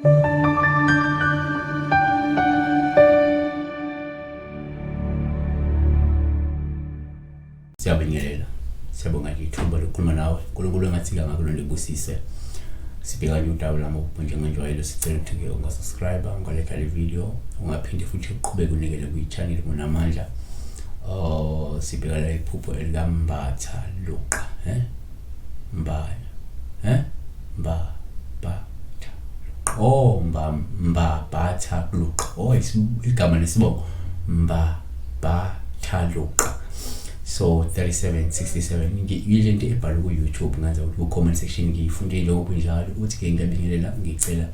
Siyabingelela. Siyabonga ithuba lokukhuluma nawe. uNkulunkulu engathika ngakho libusise. Sibheka nje udaba lami njengenjwayelo sicela ukuthi ungasubscribe ungaleka le video ungaphinde futhi uqhubeke unikele kwi-channel kunamandla. Sibheka la iphupho elikambatha luqa mbatha luqa igama lesibongo mbatha luqa. So 3767 ngiyile nto ebhalwe ku YouTube ngaze ukuthi ku comment section ngiyifundile lokho njalo uthi ke ngiyabingelela ngicela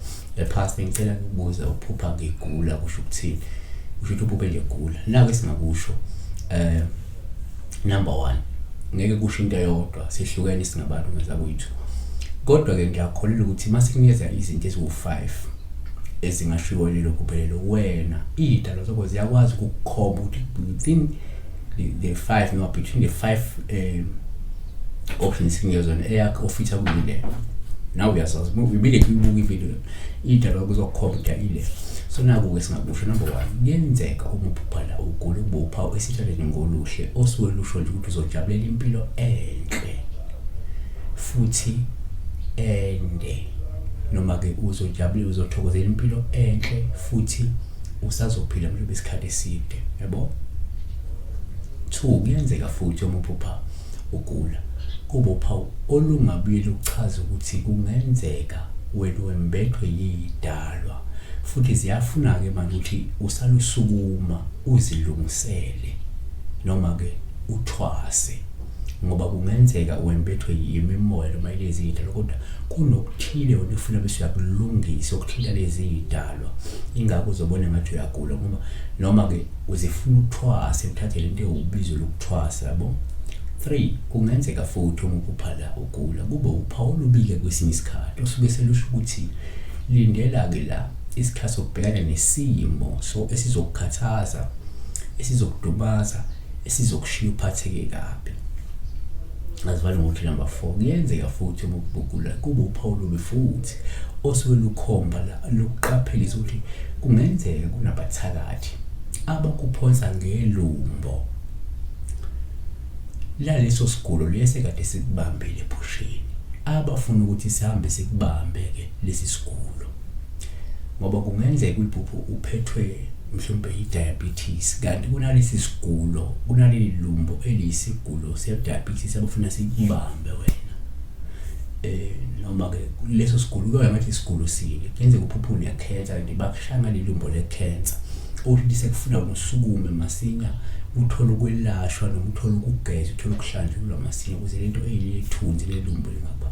past ngicela ukubuza uphupha ngegula kusho ukuthini kusho ukuthi uphupha nje gula nake singakusho number 1 ngeke kusho into eyodwa sihlukene singabantu ngazakwethu kodwa ke ngiyakholelwa ukuthi masikunikeza izinto eziwu5 ezingashiwo lelo kuphelelo wena idalo zakho ziyakwazi ukukhomba ukuthi within the 5 no between the 5 options ngiyazona eyakho ofisa kuyile now uyasazi ubile kubuka ivideo idalo kuzokhomba ile so naku ke singakusho number 1 kuyenzeka umuphupha la ugula ubuphawu esitshaleni ngoluhle osuke lusho nje ukuthi uzojabulela impilo enhle futhi ende noma ke uzojabulela uzothokozela impilo enhle futhi usazophila manje besikhathi eside yabo. 2 kuyenzeka futhi umuphupha ugula kube uphawu olungabuyela ukuchaza ukuthi kungenzeka wena wembethwe yidalwa futhi ziyafuna ke manje ukuthi usalusukuma uzilungisele noma ke uthwase ngoba kungenzeka wembethwe yimimoya noma lezi idalwa kodwa kunokuthile wena ufuna bese uyakulungisa ukuthila lezi idalwa ingakho uzobona ngathi uyagula ngoba noma ke uzifuna uthwase uthathe lento ewubizo lokuthwasa yabo. 3 kungenzeka futhi umuphupha la ugula kube uphawu olubike kwesinye isikhathi osuke selusho ukuthi lindela ke la isikhathi sokubhekana nesimo so esizokukhathaza esizokudumaza esizokushiya uphatheke kabi. Azivale ngokuthi number 4 kuyenzeka futhi ukugula kube uphawu lobe futhi osuke lukhomba la lokuqaphelisa ukuthi kungenzeka kunabathakathi abakuphonsa ngelumbo laleso sigulo lesekade sikubambile ephusheni abafuna ukuthi sihambe sikubambe ke lesi sigulo ngoba kungenzeka iphupho uphethwe mhlawumbe i-diabetes kanti kunalesi sigulo kunaleli lumbo elisigulo se-diabetes abafuna sikubambe wena noma ke leso sigulo kuya ngathi isigulo sile kuyenzeka uphupho unecancer kanti bakushanga lelumbo le-cancer uthi sekufuna usukume masinya uthola ukwelashwa noma uthola ukugeza uthola ukuhlanjulwa masinya ukuze lento eyilethunzi lelumbo lingaba